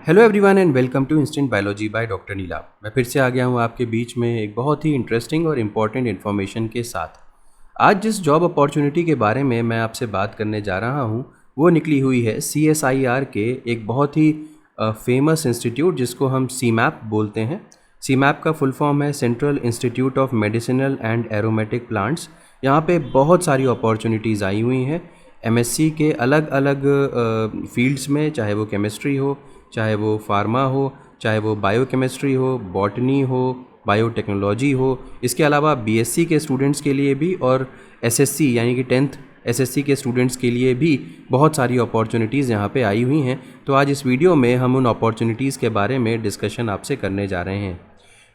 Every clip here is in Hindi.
Hello everyone and welcome to instant biology by doctor Neela. मैं फिर से आ गया हूँ आपके बीच में एक बहुत ही इंटरेस्टिंग और इम्पॉर्टेंट इन्फॉर्मेशन के साथ। आज जिस जॉब अपॉर्चुनिटी के बारे में मैं आपसे बात करने जा रहा हूँ वो निकली हुई है CSIR के एक बहुत ही फेमस इंस्टीट्यूट जिसको हम CMAP बोलते हैं। CMAP का फुल फॉर्म है central institute of medicinal and aromatic plants. यहाँ पे बहुत सारी अपॉर्चुनिटीज़ आई हुई हैं MSc के अलग अलग फील्ड्स में, चाहे वो केमिस्ट्री हो, चाहे वो फार्मा हो, चाहे वो बायोकेमिस्ट्री हो, बॉटनी हो, बायोटेक्नोलॉजी हो। इसके अलावा BSc के स्टूडेंट्स के लिए भी और SSc यानी कि 10th SSc के स्टूडेंट्स के लिए भी बहुत सारी अपॉर्चुनिटीज़ यहाँ पे आई हुई हैं। तो आज इस वीडियो में हम उन अपॉर्चुनिटीज़ के बारे में डिस्कशन आपसे करने जा रहे हैं।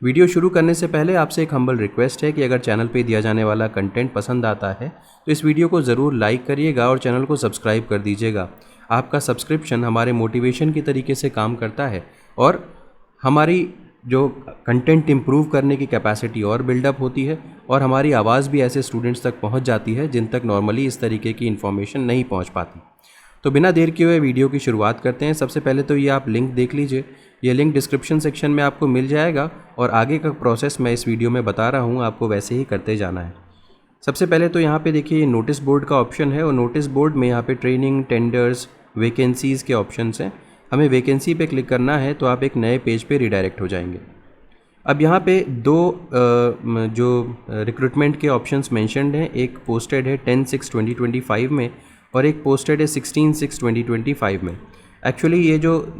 वीडियो शुरू करने से पहले आपसे एक हम्बल रिक्वेस्ट है कि अगर चैनल पे दिया जाने वाला कंटेंट पसंद आता है तो इस वीडियो को ज़रूर लाइक करिएगा और चैनल को सब्सक्राइब कर दीजिएगा। आपका सब्सक्रिप्शन हमारे मोटिवेशन की तरीके से काम करता है और हमारी जो कंटेंट इम्प्रूव करने की कैपेसिटी और बिल्डअप होती है और हमारी आवाज़ भी ऐसे स्टूडेंट्स तक पहुंच जाती है जिन तक नॉर्मली इस तरीके की इन्फॉर्मेशन नहीं पहुंच पाती। तो बिना देर किए हुए वीडियो की शुरुआत करते हैं। सबसे पहले तो ये आप लिंक देख लीजिए, ये लिंक डिस्क्रिप्शन सेक्शन में आपको मिल जाएगा और आगे का प्रोसेस मैं इस वीडियो में बता रहा हूँ, आपको वैसे ही करते जाना है। सबसे पहले तो यहाँ पे देखिए ये नोटिस बोर्ड का ऑप्शन है और नोटिस बोर्ड में यहाँ पे ट्रेनिंग, टेंडर्स, वैकेंसीज़ के ऑप्शंस हैं। हमें वैकेंसी पे क्लिक करना है तो आप एक नए पेज पे रिडायरेक्ट हो जाएंगे। अब यहाँ पे दो जो रिक्रूटमेंट के ऑप्शंस मेंशन्ड हैं, एक पोस्टेड है 10/6/2025 में और एक पोस्टेड है 16/6/2025 में। एक्चुअली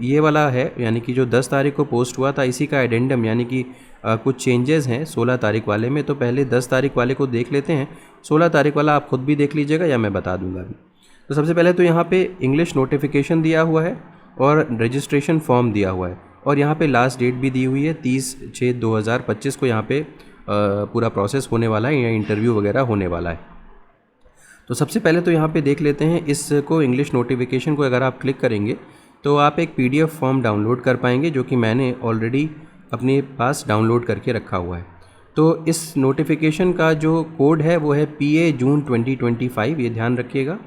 ये वाला है यानी कि जो 10 तारीख को पोस्ट हुआ था इसी का एडेंडम यानी कि कुछ चेंजेस हैं 16 तारीख वाले में। तो पहले 10 तारीख वाले को देख लेते हैं, 16 तारीख वाला आप खुद भी देख लीजिएगा या मैं बता दूंगा अभी। तो सबसे पहले तो यहाँ पे इंग्लिश नोटिफिकेशन दिया हुआ है और रजिस्ट्रेशन फॉर्म दिया हुआ है और यहाँ पे लास्ट डेट भी दी हुई है 30/6/2025 को। यहाँ पे पूरा प्रोसेस होने वाला है या इंटरव्यू वगैरह होने वाला है। तो सबसे पहले तो यहाँ पे देख लेते हैं इसको, इंग्लिश नोटिफिकेशन को अगर आप क्लिक करेंगे तो आप एक PDF फॉर्म डाउनलोड कर पाएंगे जो कि मैंने ऑलरेडी अपने पास डाउनलोड करके रखा हुआ है। तो इस नोटिफिकेशन का जो कोड है वो है PA जून 2025, ये ध्यान रखिएगा।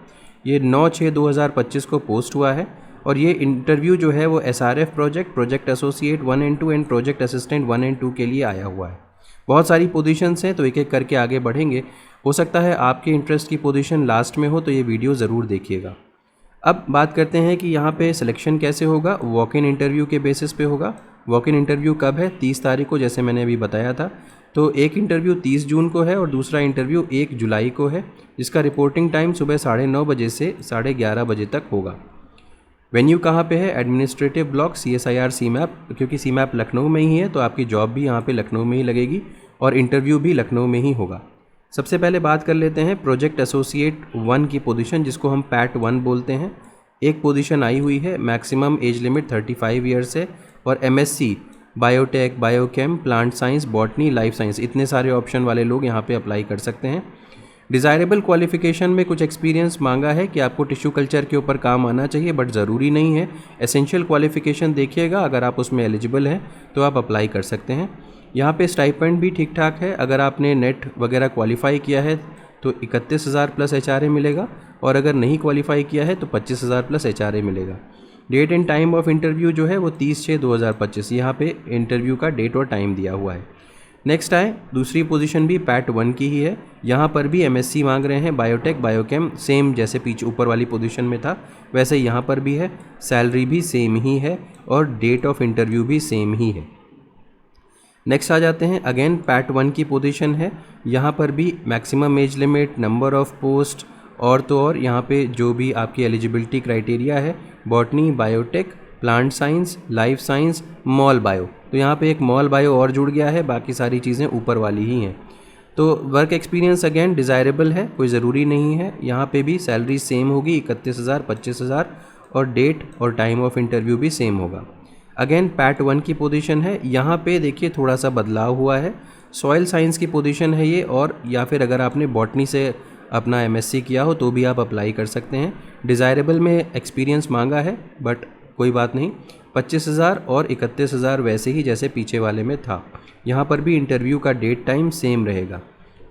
ये 9/6/2025 को पोस्ट हुआ है और ये इंटरव्यू जो है वो SRF project associate 1 and 2 and project assistant 1 and 2 के लिए आया हुआ है। बहुत सारी पोजीशंस हैं तो एक एक करके आगे बढ़ेंगे। हो सकता है आपके इंटरेस्ट की पोजीशन लास्ट में हो तो ये वीडियो ज़रूर देखिएगा। अब बात करते हैं कि यहाँ पे सिलेक्शन कैसे होगा। वॉक इन इंटरव्यू के बेसिस पे होगा। वॉक इन इंटरव्यू कब है? 30 तारीख को, जैसे मैंने अभी बताया था। तो एक इंटरव्यू 30 जून को है और दूसरा इंटरव्यू 1 जुलाई को है, जिसका रिपोर्टिंग टाइम सुबह 9:30 बजे से 11:30 बजे तक होगा। वेन्यू कहाँ पे है? एडमिनिस्ट्रेटिव ब्लॉक CSIR CMAP, क्योंकि CMAP लखनऊ में ही है तो आपकी जॉब भी यहाँ पे लखनऊ में ही लगेगी और इंटरव्यू भी लखनऊ में ही होगा। सबसे पहले बात कर लेते हैं प्रोजेक्ट एसोसिएट 1 की पोजीशन, जिसको हम PAT 1 बोलते हैं। एक पोजीशन आई हुई है, मैक्सिमम एज लिमिट 35 ईयर्स है और MSc biotech, biochem, plant science, botany, life science, इतने सारे ऑप्शन वाले लोग यहाँ पे अप्लाई कर सकते हैं। डिज़ायरेबल क्वालिफिकेशन में कुछ एक्सपीरियंस मांगा है कि आपको टिश्यू कल्चर के ऊपर काम आना चाहिए, बट ज़रूरी नहीं है। एसेंशियल क्वालिफिकेशन देखिएगा, अगर आप उसमें एलिजिबल हैं तो आप अप्लाई कर सकते हैं। यहाँ पे स्टाइपेंड भी ठीक ठाक है। अगर आपने नेट वगैरह क्वालिफाई किया है तो 31,000 प्लस HRA मिलेगा और अगर नहीं क्वालिफाई किया है तो 25,000 प्लस HRA मिलेगा। Date and time of interview जो है वो 30/6/2025, यहाँ पे इंटरव्यू का डेट और टाइम दिया हुआ है। नेक्स्ट आए, दूसरी पोजीशन भी PAT 1 की ही है। यहाँ पर भी MSc मांग रहे हैं, बायोटेक, बायोकेम, सेम जैसे पीछे ऊपर वाली पोजीशन में था वैसे यहाँ पर भी है। सैलरी भी सेम ही है और डेट ऑफ इंटरव्यू भी सेम ही है। नेक्स्ट आ जाते हैं, अगेन PAT 1 की पोजीशन है। यहाँ पर भी maximum age limit, number of post और तो और यहाँ पे जो भी आपकी एलिजिबिलिटी क्राइटेरिया है, botany, biotech, plant science, life science, mol bio. तो यहाँ पे एक मॉल बायो और जुड़ गया है, बाकी सारी चीज़ें ऊपर वाली ही हैं। तो वर्क एक्सपीरियंस अगेन डिज़ायरेबल है, कोई ज़रूरी नहीं है। यहाँ पे भी सैलरी सेम होगी 31,000, 25,000 और डेट और टाइम ऑफ इंटरव्यू भी सेम होगा। अगेन PAT 1 की पोजीशन है। यहाँ पे देखिए थोड़ा सा बदलाव हुआ है, सॉइल साइंस की पोजीशन है ये, और या फिर अगर आपने बॉटनी से अपना MSc किया हो तो भी आप अप्लाई कर सकते हैं। डिज़ायरेबल में एक्सपीरियंस मांगा है बट कोई बात नहीं, 25,000 और 31,000 वैसे ही जैसे पीछे वाले में था। यहाँ पर भी इंटरव्यू का डेट टाइम सेम रहेगा।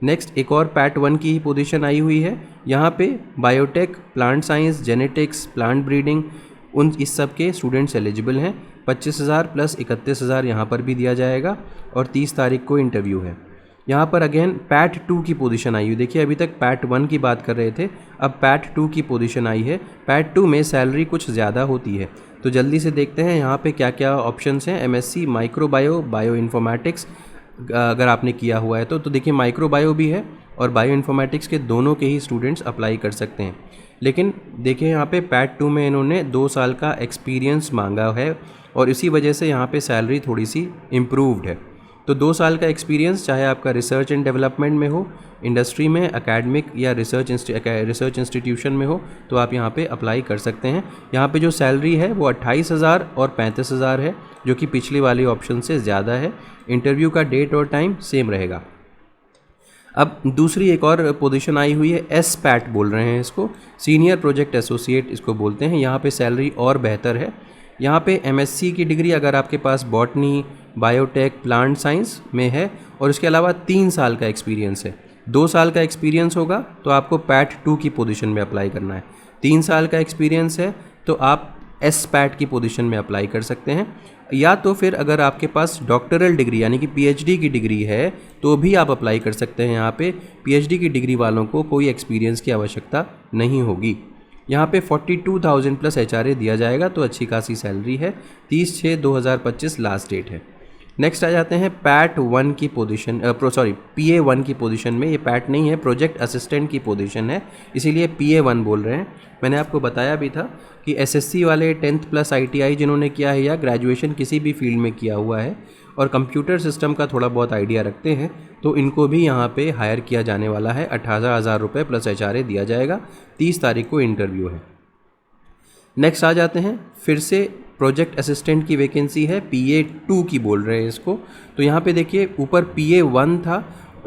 नेक्स्ट एक और PAT 1 की ही पोजीशन आई हुई है। यहाँ पे biotech, plant science, genetics, plant breeding, उन इस सब के स्टूडेंट्स एलिजिबल हैं। 25,000 प्लस 31,000 यहाँ पर भी दिया जाएगा और 30 तारीख को इंटरव्यू है। यहाँ पर अगेन पैट 2 की पोजीशन आई हुई। देखिए अभी तक पैट 1 की बात कर रहे थे, अब पैट 2 की पोजीशन आई है। पैट 2 में सैलरी कुछ ज़्यादा होती है, तो जल्दी से देखते हैं यहाँ पे क्या क्या ऑप्शंस हैं। एमएससी माइक्रोबायो, बायो इन्फॉर्मेटिक्स अगर आपने किया हुआ है तो देखिए माइक्रोबायो भी है और बायो इन्फॉर्मेटिक्स के दोनों के ही स्टूडेंट्स अप्लाई कर सकते हैं। लेकिन देखिए यहाँ पे पैट 2 में इन्होंने 2 साल का एक्सपीरियंस मांगा है और इसी वजह से यहाँ पे सैलरी थोड़ी सी इम्प्रूव्ड है। तो 2 साल का एक्सपीरियंस चाहे आपका रिसर्च एंड डेवलपमेंट में हो, इंडस्ट्री में, एकेडमिक या रिसर्च इंस्टीट्यूशन में हो, तो आप यहाँ पे अप्लाई कर सकते हैं। यहाँ पे जो सैलरी है वो 28,000 और 35,000 है, जो कि पिछली वाली ऑप्शन से ज़्यादा है। इंटरव्यू का डेट और टाइम सेम रहेगा। अब दूसरी एक और पोजीशन आई हुई है, एस पैट बोल रहे हैं इसको, सीनियर प्रोजेक्ट एसोसिएट इसको बोलते हैं। यहाँ पे सैलरी और बेहतर है। यहाँ पे एमएससी की डिग्री अगर आपके पास बॉटनी, बायोटेक, प्लांट साइंस में है और इसके अलावा 3 साल का एक्सपीरियंस है। 2 साल का एक्सपीरियंस होगा तो आपको पैट 2 की पोजीशन में अप्लाई करना है। 3 साल का एक्सपीरियंस है तो आप एस पैट की पोजीशन में अप्लाई कर सकते हैं। या तो फिर अगर आपके पास डॉक्टरल डिग्री यानी कि पीएचडी की डिग्री है तो भी आप अप्लाई कर सकते हैं। यहाँ पे पीएचडी की डिग्री वालों को कोई एक्सपीरियंस की आवश्यकता नहीं होगी। यहाँ पे 42,000 प्लस एचआरए दिया जाएगा, तो अच्छी खासी सैलरी है। 30/6/2025 लास्ट डेट है। नेक्स्ट आ जाते हैं पैट 1 की पोजीशन, पीए 1 की पोजीशन में। ये पैट नहीं है, प्रोजेक्ट असिस्टेंट की पोजीशन है, इसीलिए पीए 1 बोल रहे हैं। मैंने आपको बताया भी था कि एसएससी वाले 10th प्लस आईटीआई जिन्होंने किया है या ग्रेजुएशन किसी भी फील्ड में किया हुआ है और कंप्यूटर सिस्टम का थोड़ा बहुत आइडिया रखते हैं, तो इनको भी यहाँ पे हायर किया जाने वाला है। 18,000 रुपये प्लस एचआरए दिया जाएगा। 30 तारीख को इंटरव्यू है। नेक्स्ट आ जाते हैं, फिर से प्रोजेक्ट असिस्टेंट की वैकेंसी है, पीए 2 की बोल रहे हैं इसको। तो यहाँ पे देखिए ऊपर पीए 1 था,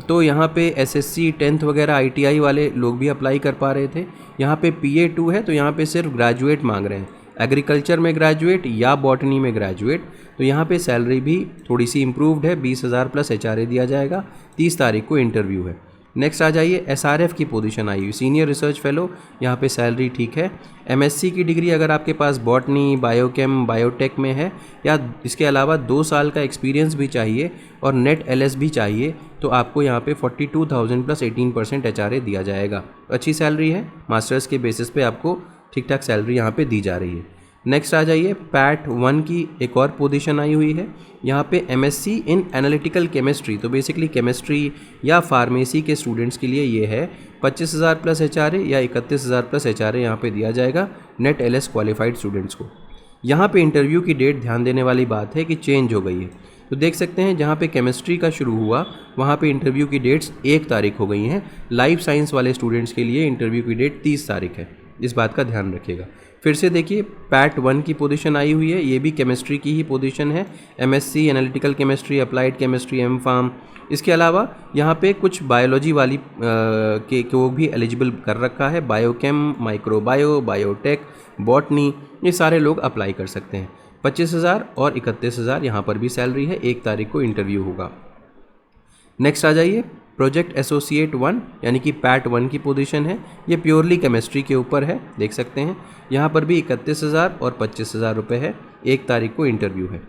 तो यहाँ पे एसएससी 10th वगैरह आईटीआई वाले लोग भी अप्लाई कर पा रहे थे। यहाँ पे पीए 2 है तो यहाँ पे सिर्फ ग्रेजुएट मांग रहे हैं, एग्रीकल्चर में ग्रेजुएट या बॉटनी में ग्रेजुएट। तो यहाँ पे सैलरी भी थोड़ी सी इम्प्रूव्ड है, 20,000 प्लस एचआरए दिया जाएगा। 30 तारीख को इंटरव्यू है। नेक्स्ट आ जाइए, एसआरएफ की पोजीशन आई हुई, सीनियर रिसर्च फेलो। यहाँ पे सैलरी ठीक है। एमएससी की डिग्री अगर आपके पास बॉटनी, बायोकेम, बायोटेक में है या इसके अलावा 2 साल का एक्सपीरियंस भी चाहिए और नेट एलएस भी चाहिए, तो आपको यहाँ पे 42,000 प्लस 18% एचआरए दिया जाएगा। अच्छी सैलरी है, मास्टर्स के बेसिस पे आपको ठीक ठाक सैलरी यहाँ पे दी जा रही है। नेक्स्ट आ जाइए, पैट 1 की एक और पोजीशन आई हुई है। यहाँ पे एमएससी इन एनालिटिकल केमिस्ट्री, तो बेसिकली केमिस्ट्री या फार्मेसी के स्टूडेंट्स के लिए ये है। 25,000 प्लस एचआरए या 31,000 प्लस एचआरए यहाँ पे दिया जाएगा नेट एलएस क्वालिफाइड स्टूडेंट्स को। यहाँ पे इंटरव्यू की डेट ध्यान देने वाली बात है कि चेंज हो गई है। तो देख सकते हैं जहाँ पे केमिस्ट्री का शुरू हुआ वहाँ पे इंटरव्यू की डेट्स 1 तारीख हो गई हैं। लाइफ साइंस वाले स्टूडेंट्स के लिए इंटरव्यू की डेट 30 तारीख है, इस बात का ध्यान रखिएगा। फिर से देखिए पैट 1 की पोजीशन आई हुई है, ये भी केमिस्ट्री की ही पोजीशन है। MSc analytical chemistry, applied chemistry, M Pharm. इसके अलावा यहाँ पे कुछ बायोलॉजी वाली को भी एलिजिबल कर रखा है। बायोकेम, माइक्रोबायो, बायोटेक, बॉटनी, ये सारे लोग अप्लाई कर सकते हैं। 25,000 और 31,000 यहाँ पर भी सैलरी है। 1 तारीख को इंटरव्यू होगा। नेक्स्ट आ जाइए, प्रोजेक्ट एसोसिएट 1 यानी कि पैट 1 की पोजीशन है। ये प्योरली केमिस्ट्री के ऊपर है, देख सकते हैं। यहाँ पर भी 31,000 और 25,000 रुपये है। 1 तारीख को इंटरव्यू है।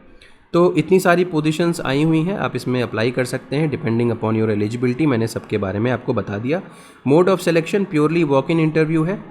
तो इतनी सारी पोजीशंस आई हुई हैं, आप इसमें अप्लाई कर सकते हैं डिपेंडिंग अपॉन योर एलिजिबिलिटी। मैंने सबके बारे में आपको बता दिया। Mode of selection purely walk in interview है।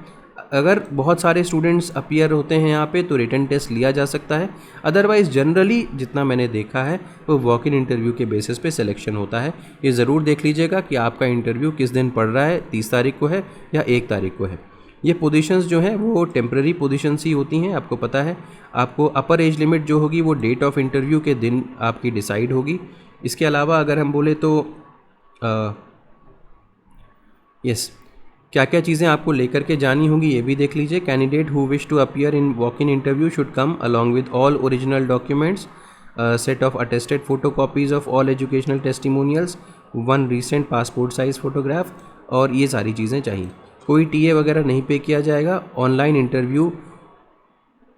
अगर बहुत सारे स्टूडेंट्स अपीयर होते हैं यहाँ पे तो रिटन टेस्ट लिया जा सकता है। अदरवाइज़ जनरली जितना मैंने देखा है वो वॉक इन इंटरव्यू के बेसिस पे सिलेक्शन होता है। ये ज़रूर देख लीजिएगा कि आपका इंटरव्यू किस दिन पड़ रहा है, 30 तारीख को है या 1 तारीख को है। ये पोजीशंस जो हैं वो टेम्प्रेरी पोजीशंस ही होती हैं, आपको पता है। आपको अपर एज लिमिट जो होगी वो डेट ऑफ इंटरव्यू के दिन आपकी डिसाइड होगी। इसके अलावा अगर हम बोले तो क्या क्या चीज़ें आपको लेकर के जानी होगी ये भी देख लीजिए। Candidate who wish to appear in walk in interview should come along with all original documents, set of attested photo copies of all educational testimonials, 1 recent passport size photograph, और ये सारी चीज़ें चाहिए। कोई टीए वगैरह नहीं पे किया जाएगा। ऑनलाइन इंटरव्यू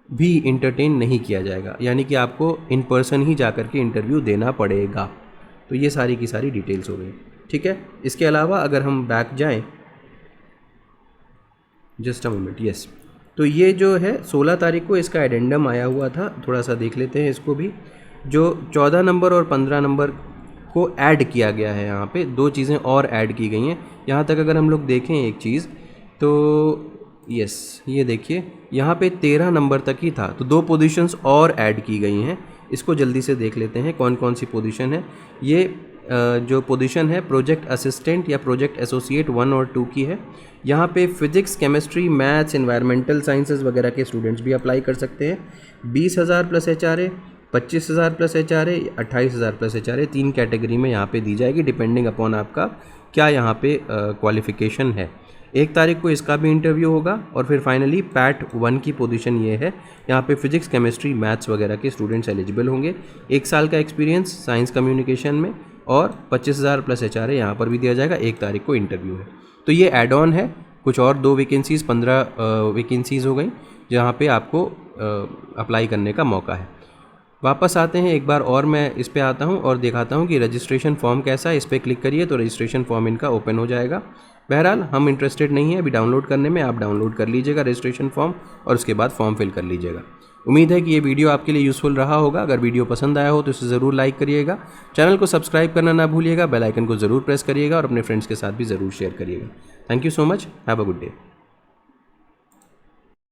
भी इंटरटेन नहीं किया जाएगा, यानी कि आपको इन पर्सन ही जाकर के इंटरव्यू देना पड़ेगा। तो ये सारी की सारी डिटेल्स हो गई, ठीक है। इसके अलावा अगर हम बैक जाएं, जस्ट अ मोमेंट, यस, तो ये जो है 16 तारीख को इसका एडेंडम आया हुआ था, थोड़ा सा देख लेते हैं इसको भी। जो 14 नंबर और 15 नंबर को ऐड किया गया है, यहाँ पे दो चीज़ें और ऐड की गई हैं। यहाँ तक अगर हम लोग देखें एक चीज़ तो यस, ये देखिए यहाँ पे 13 नंबर तक ही था, तो दो पोजीशंस और ऐड की गई हैं। इसको जल्दी से देख लेते हैं कौन कौन सी पोजीशन है। ये जो पोजीशन है प्रोजेक्ट असिस्टेंट या प्रोजेक्ट एसोसिएट 1 और 2 की है। यहाँ पे physics, chemistry, maths, environmental sciences वगैरह के स्टूडेंट्स भी अप्लाई कर सकते हैं। 20,000 plus HRA, 25,000 plus HRA, 28,000 plus HRA, 3 category में यहाँ पे दी जाएगी डिपेंडिंग अपॉन आपका क्या यहाँ पे क्वालिफ़िकेशन है। 1 तारीख को इसका भी इंटरव्यू होगा और फिर फाइनली पैट 1 की पोजीशन ये है। यहाँ पे फिजिक्स, केमिस्ट्री, मैथ्स वगैरह के स्टूडेंट्स एलिजिबल होंगे। 1 साल का एक्सपीरियंस साइंस कम्युनिकेशन में और 25,000 प्लस HRA यहाँ पर भी दिया जाएगा। 1 तारीख को इंटरव्यू है। तो ये एड ऑन है, कुछ और 2 वैकेंसीज़, 15 वैकेंसीज़ हो गई जहाँ पे आपको अप्लाई करने का मौका है। वापस आते हैं एक बार और, मैं इस पे आता हूँ और दिखाता हूँ कि रजिस्ट्रेशन फॉर्म कैसा है। इस पर क्लिक करिए तो रजिस्ट्रेशन फॉर्म इनका ओपन हो जाएगा। बहरहाल हम इंटरेस्टेड नहीं है अभी डाउनलोड करने में, आप डाउनलोड कर लीजिएगा रजिस्ट्रेशन फॉर्म और उसके बाद फॉर्म फिल कर लीजिएगा। उम्मीद है कि ये वीडियो आपके लिए यूज़फुल रहा होगा। अगर वीडियो पसंद आया हो तो इसे ज़रूर लाइक करिएगा, चैनल को सब्सक्राइब करना ना भूलिएगा, बेल आइकन को ज़रूर प्रेस करिएगा और अपने फ्रेंड्स के साथ भी ज़रूर शेयर करिएगा। Thank you so much, have a good day.